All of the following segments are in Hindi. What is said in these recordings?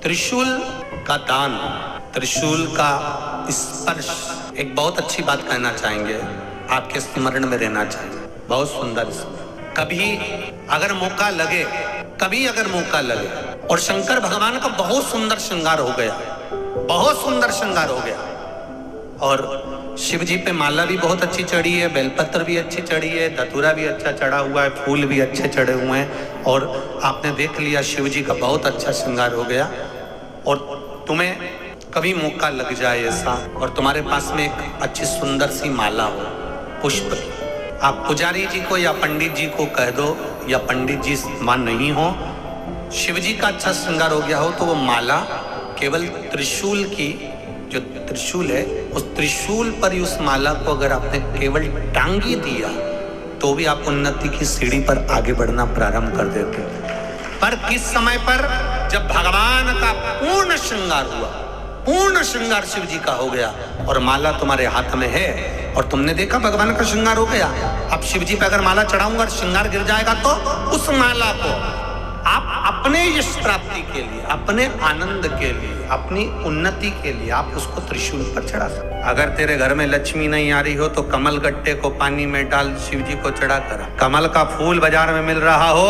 त्रिशूल का दान, त्रिशूल का स्पर्श, एक बहुत अच्छी बात कहना चाहेंगे, आपके स्मरण में रहना चाहिए। बहुत सुंदर। कभी अगर मौका लगे, कभी अगर मौका लगे, और शंकर भगवान का बहुत सुंदर श्रृंगार हो गया, बहुत सुंदर श्रृंगार हो गया, और शिव जी पे माला भी बहुत अच्छी चढ़ी है, बेलपत्र भी अच्छी चढ़ी है, धतूरा भी अच्छा चढ़ा हुआ है, फूल भी अच्छे चढ़े हुए हैं, और आपने देख लिया शिव जी का बहुत अच्छा श्रृंगार हो गया, और तुम्हें कभी मौका लग जाए ऐसा, और तुम्हारे पास में एक अच्छी सुंदर सी माला हो पुष्प की, आप पुजारी जी को या पंडित जी को कह दो, या पंडित जी मान नहीं हो, शिव जी का अच्छा श्रृंगार हो गया हो, तो वो माला केवल त्रिशूल की, जो त्रिशूल है उस त्रिशूल पर उस माला को अगर आपने केवल टांगी दिया तो भी आप उन्नति की सीढ़ी पर आगे बढ़ना प्रारंभ कर देते। पर किस समय पर? जब भगवान का पूर्ण श्रृंगार हुआ, पूर्ण श्रृंगार शिव जी का हो गया, और माला तुम्हारे हाथ में है, और तुमने देखा भगवान का श्रृंगार हो गया। अब शिव जी पे अगर माला चढ़ाऊंगा और श्रृंगार गिर जाएगा तो उस माला को आप अपने यश प्राप्ति के लिए, अपने आनंद के लिए, अपनी उन्नति के लिए आप उसको त्रिशूल पर चढ़ा सकते। अगर तेरे घर में लक्ष्मी नहीं आ रही हो तो कमल गट्टे को पानी में डाल शिव जी को चढ़ा कर। कमल का फूल बाजार में मिल रहा हो,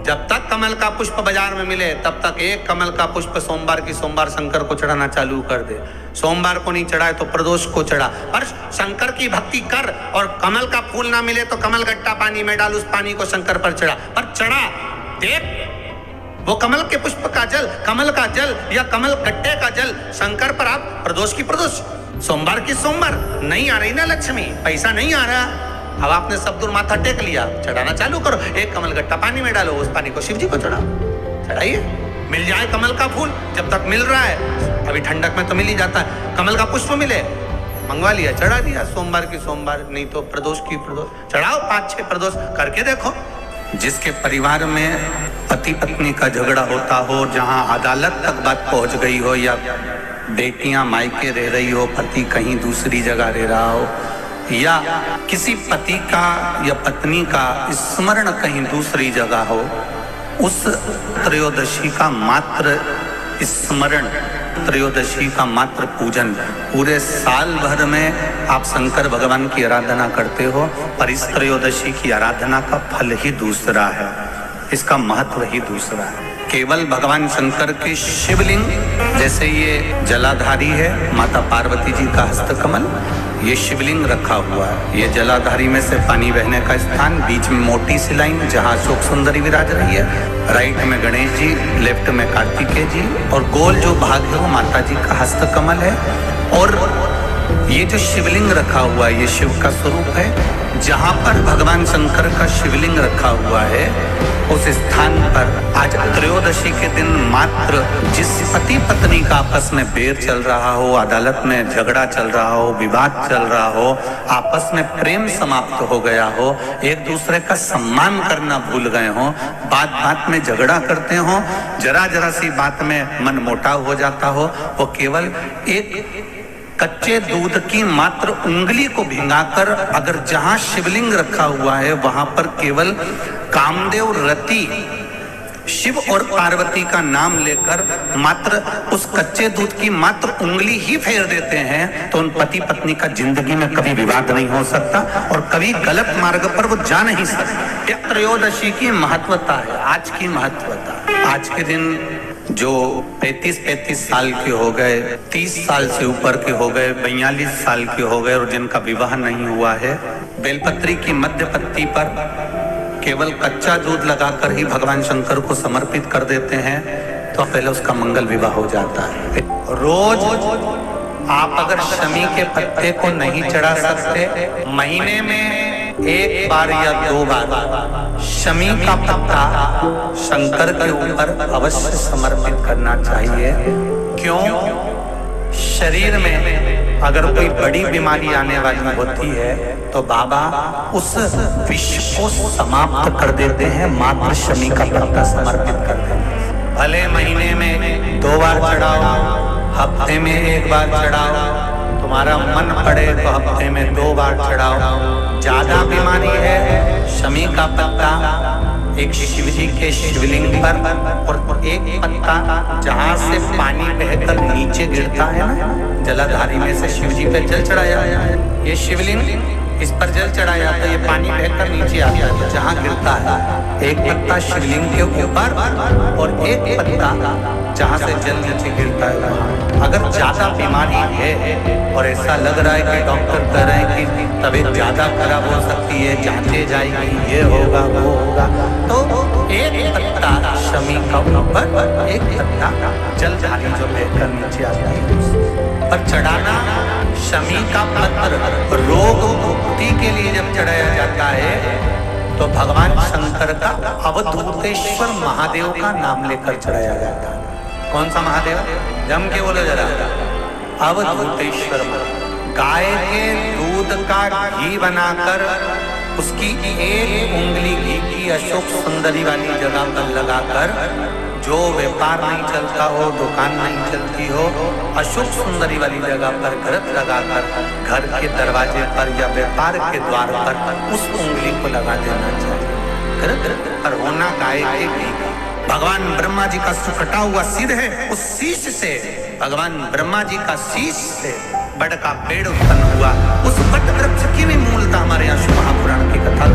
जब तक कमल का पुष्प बाजार में मिले तब तक एक कमल का पुष्प सोमवार की सोमवार शंकर को चढ़ाना चालू कर दे। सोमवार को नहीं चढ़ाए तो प्रदोष को चढ़ा, पर शंकर की भक्ति कर, और कमल का फूल ना मिले तो कमल गट्टा पानी में डाल, उस पानी को शंकर पर चढ़ा, पर चढ़ा देख, वो कमल के पुष्प का जल, कमल का जल या कमल गट्टे का जल शंकर पर आप प्रदोष की प्रदोष, सोमवार की सोमवार। नहीं आ रही ना लक्ष्मी, पैसा नहीं आ रहा, अब आपने सब दूर माथा टेक लिया, चढ़ाना चालू करो, एक कमल गट्टा पानी में डालो, उस पानी को शिव जी को चढ़ाओ, चढ़ाइए, मिल जाए कमल का फूल, जब तक मिल रहा है, अभी ठंडक में तो मिल ही जाता है, कमल का पुष्प मिले मंगवा लिया, चढ़ा दिया, सोमवार की सोमवार, नहीं तो प्रदोष की प्रदोष चढ़ाओ, 5-6 प्रदोष करके देखो। जिसके परिवार में पति पत्नी का झगड़ा होता हो, जहां अदालत तक बात पहुंच गई हो, या बेटियां मायके रह रही हो, पति कहीं दूसरी जगह रह रहा हो, या किसी पति का या पत्नी का स्मरण कहीं दूसरी जगह हो, उस त्रयोदशी का मात्र स्मरण, त्रयोदशी का मात्र पूजन, पूरे साल भर में आप शंकर भगवान की आराधना करते हो, पर इस त्रयोदशी की आराधना का फल ही दूसरा है, इसका महत्व ही दूसरा है। केवल भगवान शंकर के शिवलिंग, जैसे ये जलाधारी है माता पार्वती जी का हस्तकमल, ये शिवलिंग रखा हुआ है, ये जलाधारी में से पानी बहने का स्थान, बीच में मोटी सी लाइन जहाँ अशोक सुंदरी विराज रही है, राइट में गणेश जी, लेफ्ट में कार्तिकेय जी, और गोल जो भाग है वो माता जी का हस्तकमल है। और ये जो शिवलिंग रखा हुआ है ये शिव का स्वरूप है। जहाँ पर भगवान शंकर का शिवलिंग रखा हुआ है उस स्थान पर आज त्रयोदशी के दिन मात्र जिस पति पत्नी का आपस में बैर चल रहा हो, अदालत में झगड़ा चल रहा हो, विवाद चल रहा हो, आपस में प्रेम समाप्त हो गया हो, एक दूसरे का सम्मान करना भूल गए हो, बात बात में झगड़ा करते हो, जरा जरा सी बात में मन मोटाव हो जाता हो, वो केवल एक कच्चे दूध की मात्र उंगली को भिंगाकर अगर जहां शिवलिंग रखा हुआ है वहां पर केवल कामदेव रति शिव और पार्वती का नाम लेकर मात्र उस कच्चे दूध की मात्र उंगली ही फेर देते हैं, तो उन पति पत्नी का जिंदगी में कभी विवाद नहीं हो सकता और कभी गलत मार्ग पर वो जा नहीं सकते। त्रयोदशी की महत्वता है, आज की महत्वता। आज के दिन जो 35-35 साल के हो गए, 30 साल से ऊपर के हो गए, 42 साल के हो गए और जिनका विवाह नहीं हुआ है, बेलपत्री की मध्य पत्ती पर केवल कच्चा दूध लगाकर ही भगवान शंकर को समर्पित कर देते हैं तो पहले उसका मंगल विवाह हो जाता है। रोज आप अगर शमी के पत्ते को नहीं चढ़ा सकते, महीने में 1 बार या 2 बार शमी का पत्ता शंकर के ऊपर अवश्य समर्पित करना चाहिए। क्यों? शरीर में अगर कोई बड़ी बीमारी आने वाली होती है तो बाबा उस विष को समाप्त कर देते हैं, मात्र शमी का पत्ता समर्पित कर देते हैं। भले महीने में 2 बार चढ़ाओ, हफ्ते में 1 बार चढ़ाओ, तुम्हारा मन पड़े तो हफ्ते में 2 बार चढ़ाओ। ज्यादा बीमारी है, शमी का पत्ता एक शिव जी के शिवलिंग पर और एक पत्ता जहाँ से पानी बहकर नीचे गिरता है ना, जलाधारी में से शिव जी पे जल चढ़ाया है। ये शिवलिंग, इस पर जल चढ़ाया तो ये पानी बहकर नीचे आता है जहाँ गिरता है। एक पत्ता शिवलिंग के ऊपर और एक पत्ता जहाँ से जल नीचे गिरता है वहाँ। अगर ज्यादा बीमारी है और ऐसा लग रहा है कि डॉक्टर कह रहे हैं कि तबीयत ज्यादा खराब हो सकती है, जांचे जाएगी, ये होगा वो होगा, तो एक पत्ता शमी का ऊपर, एक पत्ता जलधारी जो बहकर नीचे आती है पर चढ़ाना। शमी का पत्र रोग मुक्ति के लिए जब चढ़ाया जाता है तो भगवान शंकर का अवधूतेश्वर महादेव का नाम लेकर चढ़ाया जाता है। कौन सा महादेव? जम के बोलो जरा। अवधूतेश्वर। गाय के दूध का घी बनाकर उसकी एक उंगली घी की अशोक सुंदरी वाली जगह पर लगाकर, जो व्यापार नहीं चलता हो, दुकान नहीं चलती हो, अशोक सुंदरी वाली जगह पर घरत लगाकर घर के दरवाजे पर या व्यापार के द्वार पर उस उंगली को लगा देना चाहिए। घरत पर होना गाय के घी का। भगवान ब्रह्मा जी का कटा हुआ सिर है, उस शीश से, भगवान ब्रह्मा जी का शीश से बड़ का पेड़ उत्पन्न हुआ। उस बट वृक्ष की भी मूलता हमारे यहाँ शिव महापुराण की कथा